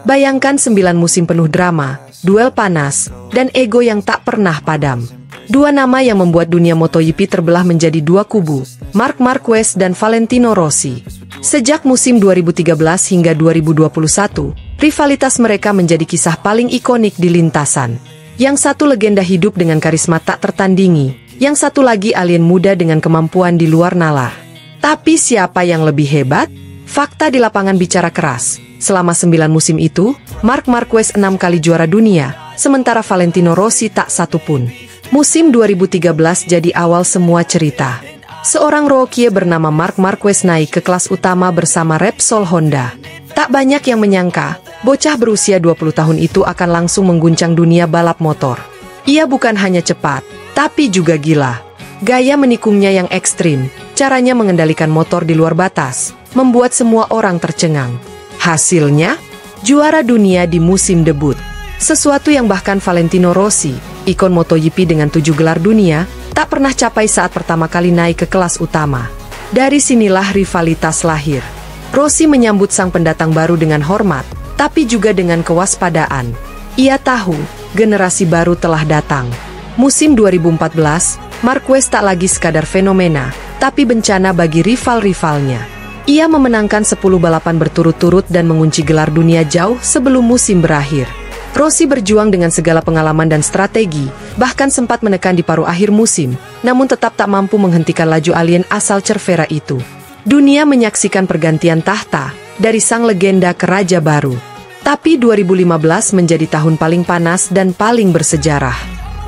Bayangkan 9 musim penuh drama, duel panas, dan ego yang tak pernah padam. Dua nama yang membuat dunia MotoGP terbelah menjadi dua kubu, Marc Marquez dan Valentino Rossi. Sejak musim 2013 hingga 2021, rivalitas mereka menjadi kisah paling ikonik di lintasan. Yang satu legenda hidup dengan karisma tak tertandingi, yang satu lagi alien muda dengan kemampuan di luar nalar. Tapi siapa yang lebih hebat? Fakta di lapangan bicara keras. Selama 9 musim itu, Marc Marquez 6 kali juara dunia, sementara Valentino Rossi tak satu pun. Musim 2013 jadi awal semua cerita. Seorang rookie bernama Marc Marquez naik ke kelas utama bersama Repsol Honda. Tak banyak yang menyangka, bocah berusia 20 tahun itu akan langsung mengguncang dunia balap motor. Ia bukan hanya cepat, tapi juga gila. Gaya menikungnya yang ekstrim, caranya mengendalikan motor di luar batas, membuat semua orang tercengang. Hasilnya, juara dunia di musim debut. Sesuatu yang bahkan Valentino Rossi, ikon MotoGP dengan 7 gelar dunia, tak pernah capai saat pertama kali naik ke kelas utama. Dari sinilah rivalitas lahir. Rossi menyambut sang pendatang baru dengan hormat, tapi juga dengan kewaspadaan. Ia tahu, generasi baru telah datang. Musim 2014, Marquez tak lagi sekadar fenomena, tapi bencana bagi rival-rivalnya. Ia memenangkan 10 balapan berturut-turut dan mengunci gelar dunia jauh sebelum musim berakhir. Rossi berjuang dengan segala pengalaman dan strategi, bahkan sempat menekan di paruh akhir musim, namun tetap tak mampu menghentikan laju alien asal Cervera itu. Dunia menyaksikan pergantian tahta, dari sang legenda ke raja baru. Tapi 2015 menjadi tahun paling panas dan paling bersejarah.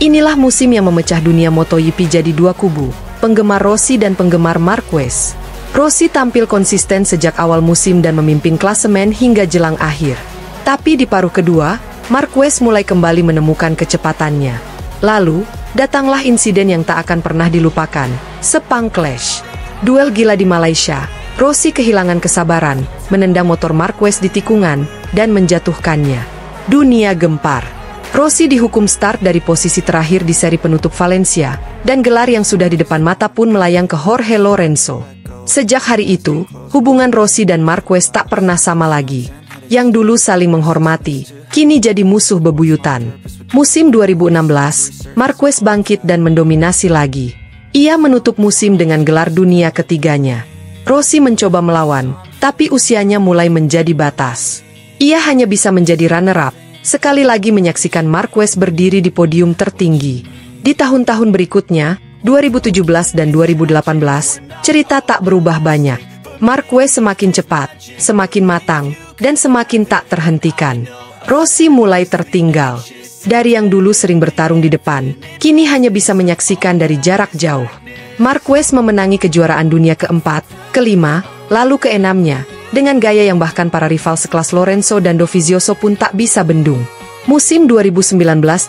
Inilah musim yang memecah dunia MotoGP jadi dua kubu, penggemar Rossi dan penggemar Marquez. Rossi tampil konsisten sejak awal musim dan memimpin klasemen hingga jelang akhir. Tapi di paruh kedua, Marquez mulai kembali menemukan kecepatannya. Lalu, datanglah insiden yang tak akan pernah dilupakan, Sepang Clash. Duel gila di Malaysia, Rossi kehilangan kesabaran, menendang motor Marquez di tikungan, dan menjatuhkannya. Dunia gempar. Rossi dihukum start dari posisi terakhir di seri penutup Valencia, dan gelar yang sudah di depan mata pun melayang ke Jorge Lorenzo. Sejak hari itu, hubungan Rossi dan Marquez tak pernah sama lagi. Yang dulu saling menghormati, kini jadi musuh bebuyutan. Musim 2016, Marquez bangkit dan mendominasi lagi. Ia menutup musim dengan gelar dunia ketiganya. Rossi mencoba melawan, tapi usianya mulai menjadi batas. Ia hanya bisa menjadi runner-up, sekali lagi menyaksikan Marquez berdiri di podium tertinggi. Di tahun-tahun berikutnya, 2017 dan 2018, cerita tak berubah banyak. Marquez semakin cepat, semakin matang, dan semakin tak terhentikan. Rossi mulai tertinggal. Dari yang dulu sering bertarung di depan, kini hanya bisa menyaksikan dari jarak jauh. Marquez memenangi kejuaraan dunia keempat, kelima, lalu keenamnya, dengan gaya yang bahkan para rival sekelas Lorenzo dan Dovizioso pun tak bisa bendung. Musim 2019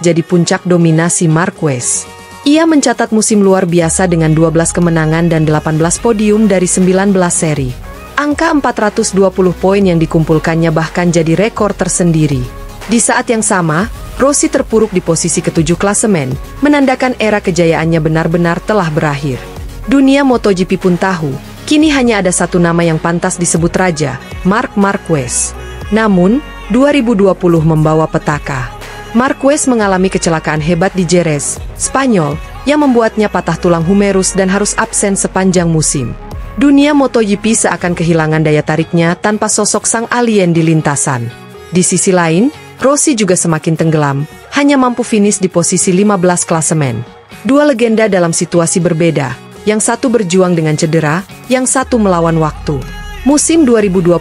jadi puncak dominasi Marquez. Ia mencatat musim luar biasa dengan 12 kemenangan dan 18 podium dari 19 seri. Angka 420 poin yang dikumpulkannya bahkan jadi rekor tersendiri. Di saat yang sama, Rossi terpuruk di posisi ke-7 klasemen, menandakan era kejayaannya benar-benar telah berakhir. Dunia MotoGP pun tahu, kini hanya ada satu nama yang pantas disebut raja, Marc Marquez. Namun, 2020 membawa petaka. Marquez mengalami kecelakaan hebat di Jerez, Spanyol, yang membuatnya patah tulang humerus dan harus absen sepanjang musim. Dunia MotoGP seakan kehilangan daya tariknya tanpa sosok sang alien di lintasan. Di sisi lain, Rossi juga semakin tenggelam, hanya mampu finish di posisi 15 klasemen. Dua legenda dalam situasi berbeda, yang satu berjuang dengan cedera, yang satu melawan waktu. Musim 2021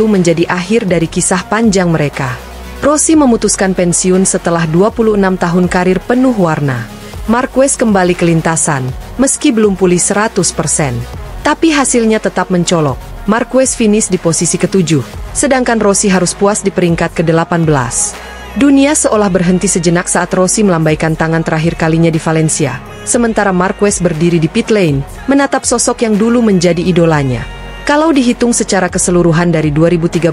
menjadi akhir dari kisah panjang mereka. Rossi memutuskan pensiun setelah 26 tahun karir penuh warna. Marquez kembali ke lintasan, meski belum pulih 100%. Tapi hasilnya tetap mencolok. Marquez finish di posisi ke-7, sedangkan Rossi harus puas di peringkat ke-18. Dunia seolah berhenti sejenak saat Rossi melambaikan tangan terakhir kalinya di Valencia, sementara Marquez berdiri di pit lane, menatap sosok yang dulu menjadi idolanya. Kalau dihitung secara keseluruhan dari 2013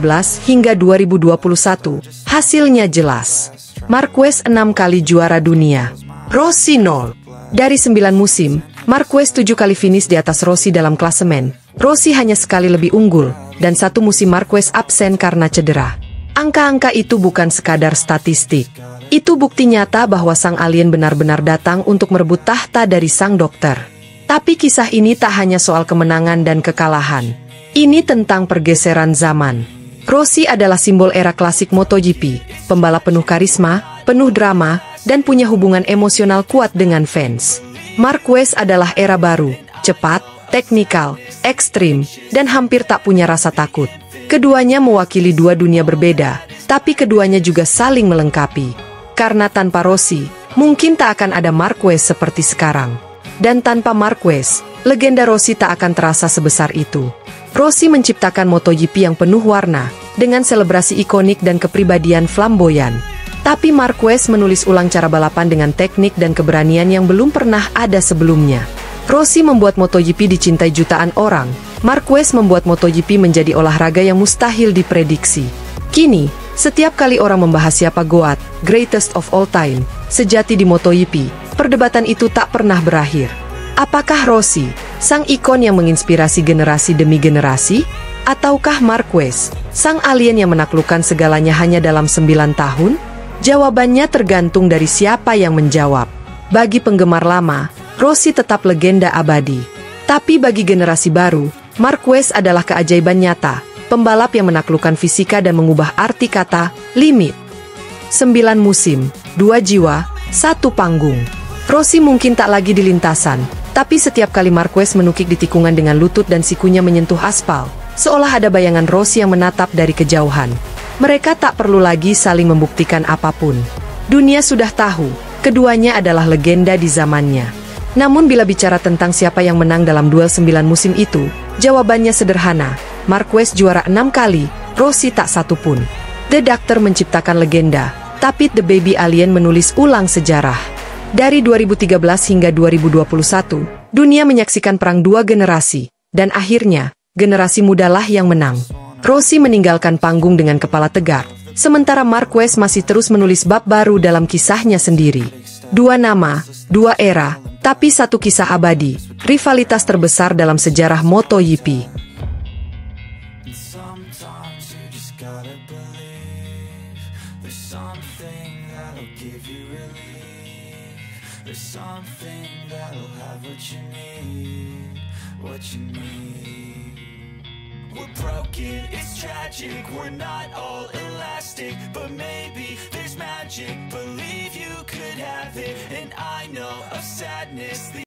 hingga 2021, hasilnya jelas. Marquez 6 kali juara dunia, Rossi 0. Dari 9 musim, Marquez 7 kali finish di atas Rossi dalam klasemen. Rossi hanya sekali lebih unggul, dan 1 musim Marquez absen karena cedera. Angka-angka itu bukan sekadar statistik. Itu bukti nyata bahwa sang alien benar-benar datang untuk merebut tahta dari sang dokter. Tapi kisah ini tak hanya soal kemenangan dan kekalahan. Ini tentang pergeseran zaman. Rossi adalah simbol era klasik MotoGP, pembalap penuh karisma, penuh drama, dan punya hubungan emosional kuat dengan fans. Marquez adalah era baru, cepat, teknikal, ekstrim, dan hampir tak punya rasa takut. Keduanya mewakili 2 dunia berbeda, tapi keduanya juga saling melengkapi. Karena tanpa Rossi, mungkin tak akan ada Marquez seperti sekarang. Dan tanpa Marquez, legenda Rossi tak akan terasa sebesar itu. Rossi menciptakan MotoGP yang penuh warna, dengan selebrasi ikonik dan kepribadian flamboyan. Tapi Marquez menulis ulang cara balapan dengan teknik dan keberanian yang belum pernah ada sebelumnya. Rossi membuat MotoGP dicintai jutaan orang. Marquez membuat MotoGP menjadi olahraga yang mustahil diprediksi. Kini, setiap kali orang membahas siapa GOAT, greatest of all time, sejati di MotoGP, perdebatan itu tak pernah berakhir. Apakah Rossi, sang ikon yang menginspirasi generasi demi generasi? Ataukah Marquez, sang alien yang menaklukkan segalanya hanya dalam 9 tahun? Jawabannya tergantung dari siapa yang menjawab. Bagi penggemar lama, Rossi tetap legenda abadi. Tapi bagi generasi baru, Marquez adalah keajaiban nyata, pembalap yang menaklukkan fisika dan mengubah arti kata limit. 9 musim, 2 jiwa, 1 panggung. Rossi mungkin tak lagi di lintasan, tapi setiap kali Marquez menukik di tikungan dengan lutut dan sikunya menyentuh aspal, seolah ada bayangan Rossi yang menatap dari kejauhan. Mereka tak perlu lagi saling membuktikan apapun. Dunia sudah tahu, keduanya adalah legenda di zamannya. Namun bila bicara tentang siapa yang menang dalam duel 9 musim itu, jawabannya sederhana. Marquez juara 6 kali, Rossi tak satu pun. The Doctor menciptakan legenda, tapi The Baby Alien menulis ulang sejarah. Dari 2013 hingga 2021, dunia menyaksikan perang 2 generasi, dan akhirnya, generasi mudalah yang menang. Rossi meninggalkan panggung dengan kepala tegak, sementara Marquez masih terus menulis bab baru dalam kisahnya sendiri. 2 nama, 2 era, tapi 1 kisah abadi, rivalitas terbesar dalam sejarah MotoGP. We're broken, it's tragic, we're not all elastic, but maybe there's magic, believe you could have it, and I know of sadness.